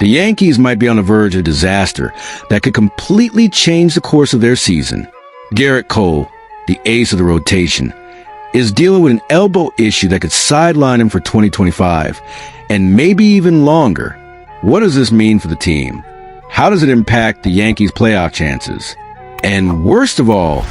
The Yankees might be on the verge of disaster that could completely change the course of their season. Gerrit Cole, the ace of the rotation, is dealing with an elbow issue that could sideline him for 2025, and maybe even longer. What does this mean for the team? How does it impact the Yankees' playoff chances? And worst of all,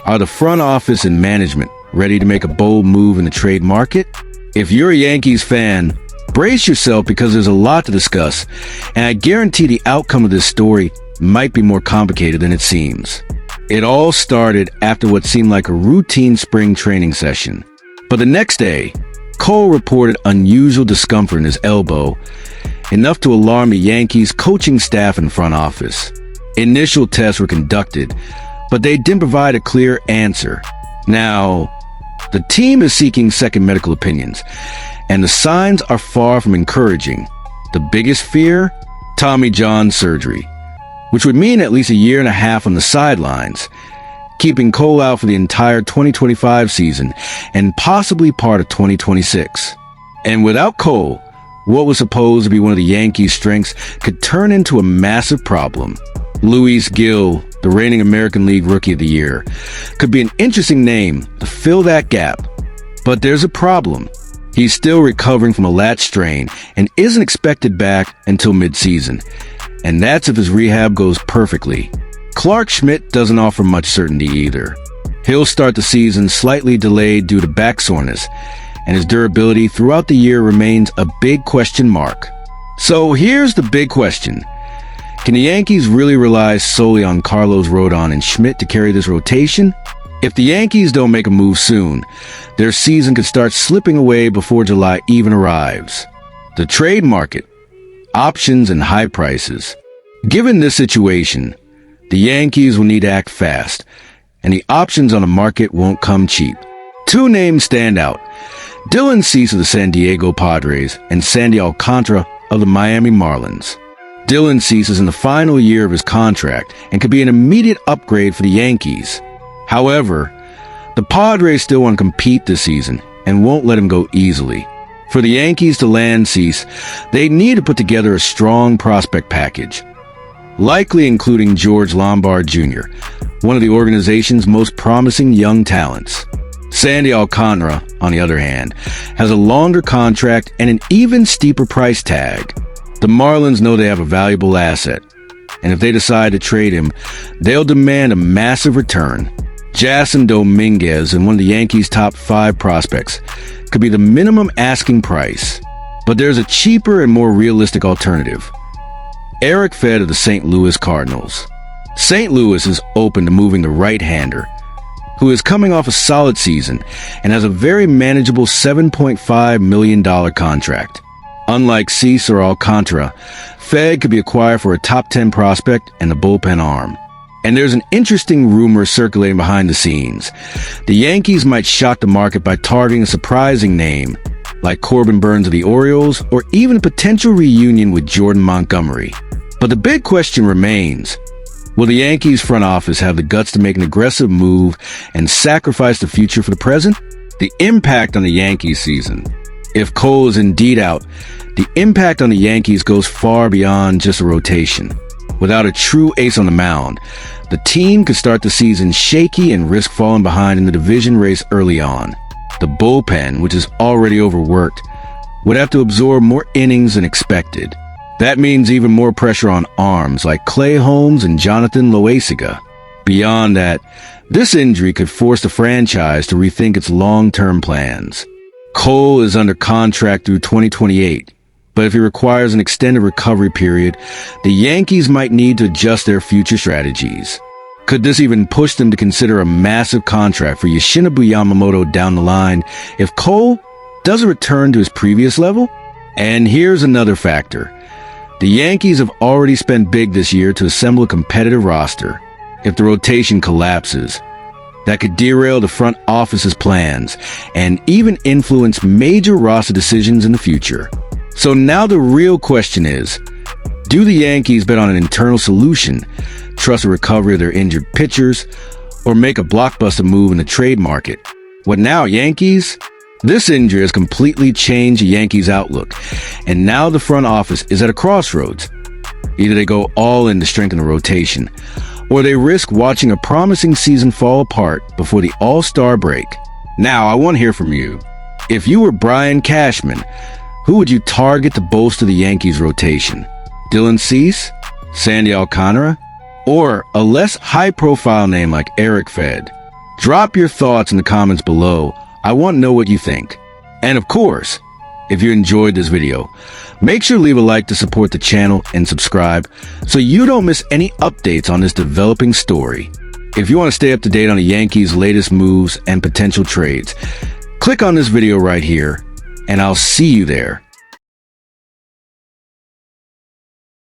are the front office and management ready to make a bold move in the trade market? If you're a Yankees fan, brace yourself because there's a lot to discuss, and I guarantee the outcome of this story might be more complicated than it seems. It all started after what seemed like a routine spring training session. But the next day, Cole reported unusual discomfort in his elbow, enough to alarm the Yankees coaching staff and front office. Initial tests were conducted, but they didn't provide a clear answer. Now, the team is seeking second medical opinions, and the signs are far from encouraging. The biggest fear? Tommy John surgery, which would mean at least a year and a half on the sidelines, keeping Cole out for the entire 2025 season and possibly part of 2026. And without Cole, what was supposed to be one of the Yankees' strengths could turn into a massive problem. Luis Gil, the reigning American League Rookie of the Year, could be an interesting name to fill that gap. But there's a problem. He's still recovering from a lat strain and isn't expected back until midseason. And that's if his rehab goes perfectly. Clark Schmidt doesn't offer much certainty either. He'll start the season slightly delayed due to back soreness, and his durability throughout the year remains a big question mark. So here's the big question. Can the Yankees really rely solely on Carlos Rodon and Schmidt to carry this rotation? If the Yankees don't make a move soon, their season could start slipping away before July even arrives. The trade market, options and high prices. Given this situation, the Yankees will need to act fast, and the options on the market won't come cheap. Two names stand out: Dylan Cease of the San Diego Padres and Sandy Alcantara of the Miami Marlins. Dylan Cease is in the final year of his contract and could be an immediate upgrade for the Yankees. However, the Padres still want to compete this season and won't let him go easily. For the Yankees to land Cease, they need to put together a strong prospect package, likely including George Lombard Jr., one of the organization's most promising young talents. Sandy Alcantara, on the other hand, has a longer contract and an even steeper price tag. The Marlins know they have a valuable asset, and if they decide to trade him, they'll demand a massive return. Jason Dominguez, and one of the Yankees' top 5 prospects, could be the minimum asking price. But there's a cheaper and more realistic alternative. Erick Fedde of the St. Louis Cardinals. St. Louis is open to moving the right-hander, who is coming off a solid season and has a very manageable $7.5 million contract. Unlike Cease or Alcantara, Fedde could be acquired for a top 10 prospect and a bullpen arm. And there's an interesting rumor circulating behind the scenes. The Yankees might shock the market by targeting a surprising name, like Corbin Burns of the Orioles, or even a potential reunion with Jordan Montgomery. But the big question remains, will the Yankees front office have the guts to make an aggressive move and sacrifice the future for the present? The impact on the Yankees season. If Cole is indeed out, the impact on the Yankees goes far beyond just a rotation. Without a true ace on the mound, the team could start the season shaky and risk falling behind in the division race early on. The bullpen, which is already overworked, would have to absorb more innings than expected. That means even more pressure on arms like Clay Holmes and Jonathan Loaisiga. Beyond that, this injury could force the franchise to rethink its long-term plans. Cole is under contract through 2028. But if he requires an extended recovery period, the Yankees might need to adjust their future strategies. Could this even push them to consider a massive contract for Yoshinobu Yamamoto down the line if Cole doesn't return to his previous level? And here's another factor. The Yankees have already spent big this year to assemble a competitive roster. If the rotation collapses, that could derail the front office's plans and even influence major roster decisions in the future. So now the real question is, do the Yankees bet on an internal solution, trust a recovery of their injured pitchers, or make a blockbuster move in the trade market? What now, Yankees? This injury has completely changed the Yankees' outlook, and now the front office is at a crossroads. Either they go all in to strengthen the rotation, or they risk watching a promising season fall apart before the All-Star break. Now, I want to hear from you. If you were Brian Cashman, who would you target to bolster the Yankees' rotation? Dylan Cease? Sandy Alcantara? Or a less high-profile name like Erick Fedde? Drop your thoughts in the comments below. I want to know what you think. And of course, if you enjoyed this video, make sure to leave a like to support the channel and subscribe so you don't miss any updates on this developing story. If you want to stay up to date on the Yankees' latest moves and potential trades, click on this video right here, and I'll see you there.